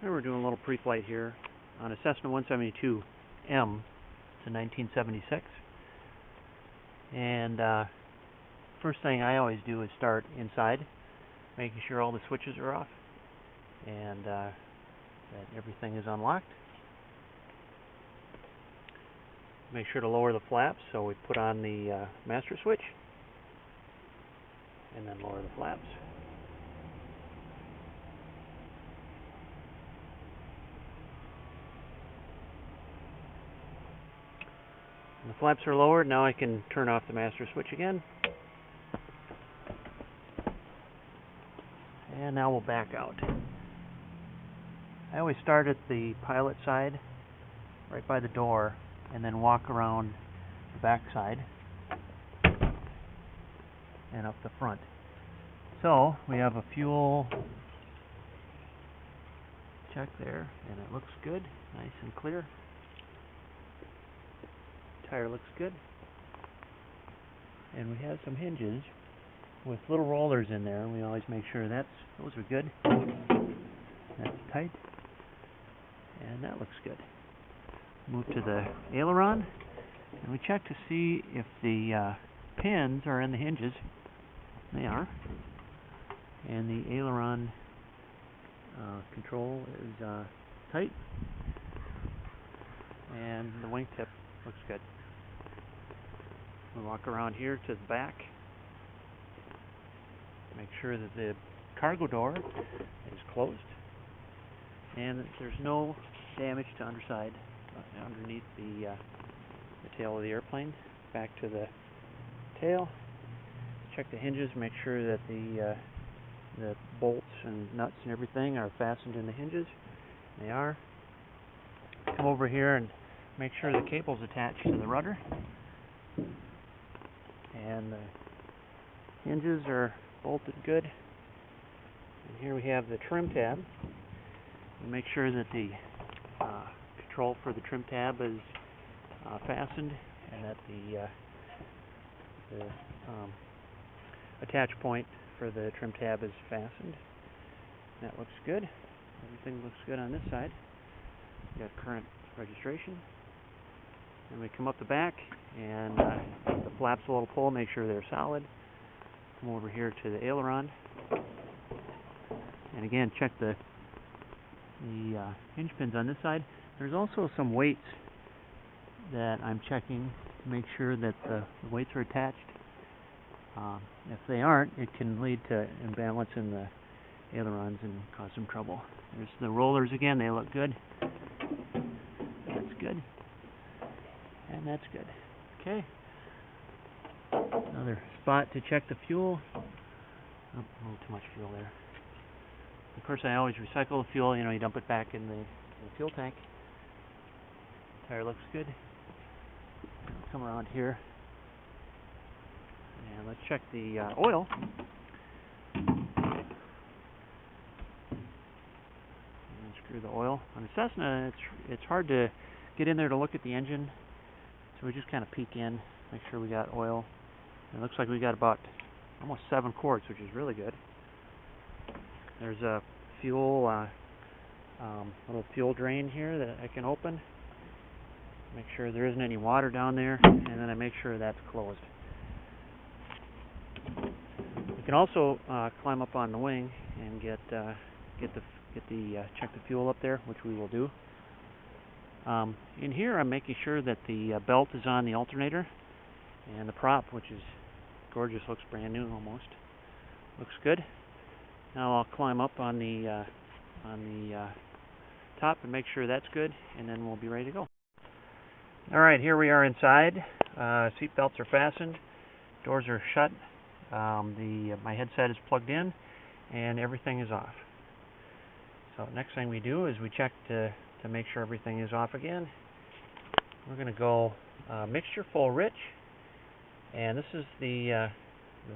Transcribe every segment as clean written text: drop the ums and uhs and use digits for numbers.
Now we're doing a little pre-flight here on a Cessna 172M. It's a 1976. And first thing I always do is start inside, making sure all the switches are off and that everything is unlocked. Make sure to lower the flaps, so we put on the master switch and then lower the flaps. When the flaps are lowered, now I can turn off the master switch again. And now we'll back out. I always start at the pilot side, right by the door, and then walk around the back side and up the front. So we have a fuel check there, and it looks good, nice and clear. Tire looks good, and we have some hinges with little rollers in there, and we always make sure those are good. That's tight, and that looks good. Move to the aileron, and we check to see if the pins are in the hinges. They are, and the aileron control is tight, and the wingtip looks good. We walk around here to the back, make sure that the cargo door is closed and that there's no damage to underneath the tail of the airplane. Back to the tail, check the hinges, make sure that the bolts and nuts and everything are fastened in the hinges. They are. Come over here and make sure the cable's attached to the rudder. And the hinges are bolted good. And here we have the trim tab. And make sure that the control for the trim tab is fastened, and that the attach point for the trim tab is fastened. That looks good. Everything looks good on this side. We got current registration. And we come up the back, and the flaps a little pull, make sure they're solid. Come over here to the aileron, and again check the hinge pins on this side. There's also some weights that I'm checking to make sure that the weights are attached. If they aren't, it can lead to imbalance in the ailerons and cause some trouble. There's the rollers again, they look good. That's good. And that's good. Okay. Another spot to check the fuel. Oh, a little too much fuel there. Of course, I always recycle the fuel. You dump it back in the fuel tank. Tire looks good. Come around here. And let's check the oil. And screw the oil. On the Cessna, it's hard to get in there to look at the engine. So we just kind of peek in, make sure we got oil. It looks like we got about almost 7 quarts, which is really good. There's a fuel, little fuel drain here that I can open. Make sure there isn't any water down there, and then I make sure that's closed. You can also climb up on the wing and check the fuel up there, which we will do. In here, I'm making sure that the belt is on the alternator, and the prop, which is gorgeous, looks brand new almost. Looks good. Now I'll climb up on the top and make sure that's good, and then we'll be ready to go. All right, here we are inside. Seat belts are fastened, doors are shut. My headset is plugged in, and everything is off. So next thing we do is we check to make sure everything is off again. We're going to go mixture full rich, and this is the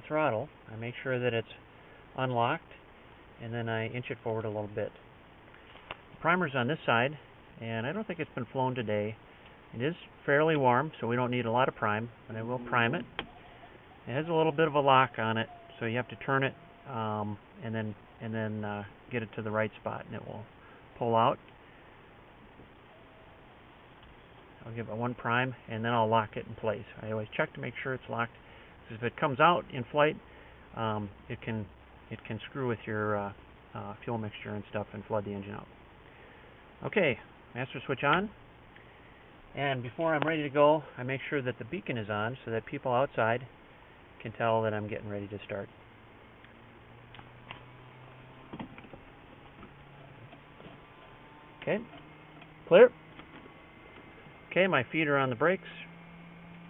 throttle. I make sure that it's unlocked, and then I inch it forward a little bit. The primer's on this side, and I don't think it's been flown today. It is fairly warm, so we don't need a lot of prime, but I will prime it. It has a little bit of a lock on it, so you have to turn it and then get it to the right spot, and it will pull out. I'll give it one prime, and then I'll lock it in place. I always check to make sure it's locked, because if it comes out in flight, it can screw with your fuel mixture and stuff and flood the engine out. Okay, master switch on. And before I'm ready to go, I make sure that the beacon is on so that people outside can tell that I'm getting ready to start. Okay, clear. Okay, my feet are on the brakes.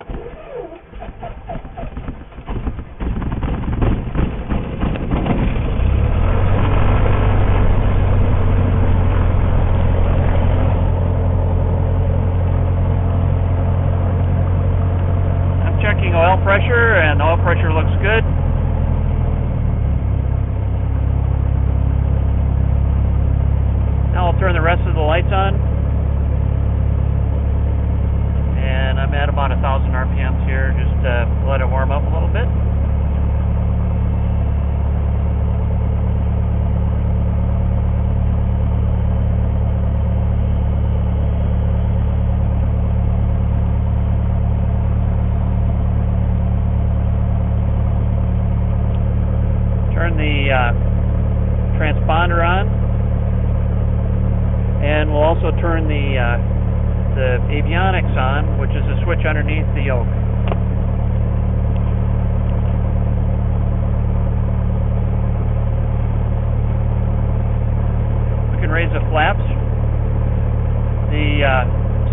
I'm checking oil pressure, and oil pressure looks good. Now I'll turn the rest of the lights on. And I'm at about 1,000 RPMs here, just let it warm up a little bit. Turn the transponder on, and we'll also turn the avionics on, which is a switch underneath the yoke. We can raise the flaps. The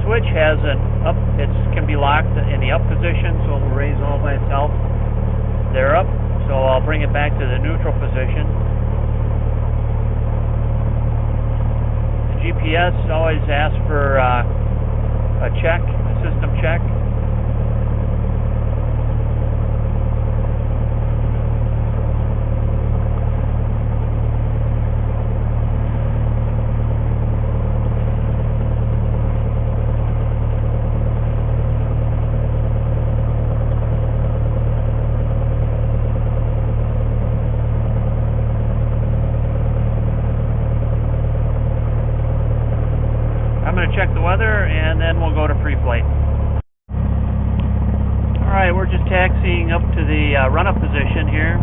switch has an up, it can be locked in the up position, so it will raise all by itself. They're up, so I'll bring it back to the neutral position. The GPS always asks for a check, a system check. I'm going to check the weather, and then we'll go to Preflight. Alright, we're just taxiing up to the run-up position here.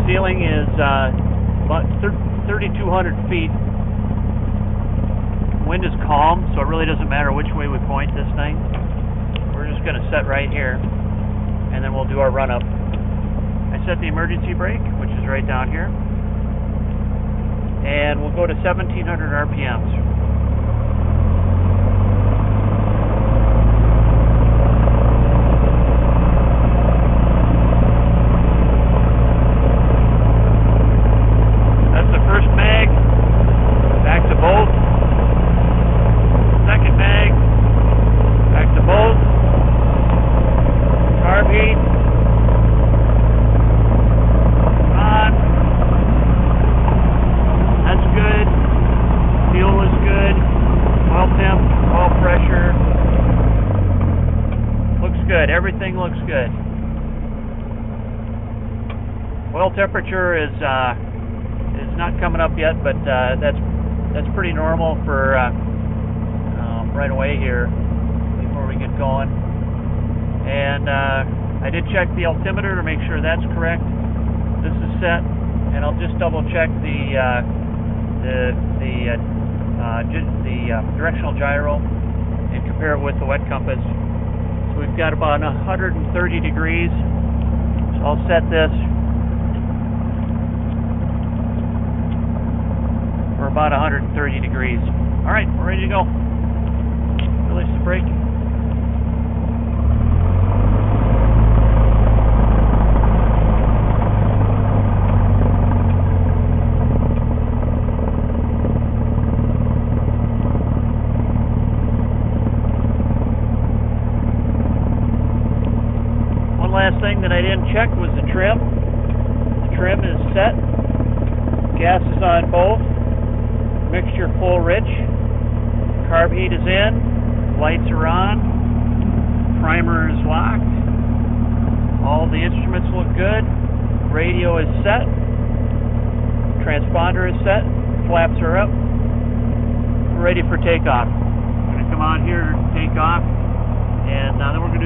Ceiling is about 3,200 feet. Wind is calm, so it really doesn't matter which way we point this thing. We're just going to set right here, and then we'll do our run-up. I set the emergency brake, which is right down here. And we'll go to 1,700 RPMs. That's the first mag. Back to both. Second mag. Back to both. Carb heat. On. That's good. Fuel is good. Oil temp, oil pressure. Looks good. Everything looks good. Oil temperature is not coming up yet, but that's pretty normal for right away here before we get going. And I did check the altimeter to make sure that's correct. This is set, and I'll just double check the directional gyro and compare it with the wet compass. So we've got about 130 degrees. So I'll set this for about 130 degrees. Alright, we're ready to go. Release the brake. Last thing that I didn't check was the trim. The trim is set. Gas is on both. Mixture full rich. Carb heat is in. Lights are on. Primer is locked. All the instruments look good. Radio is set. transponder is set, flaps are up, we're ready for takeoff. I'm going to come out here, take off, and then we're going to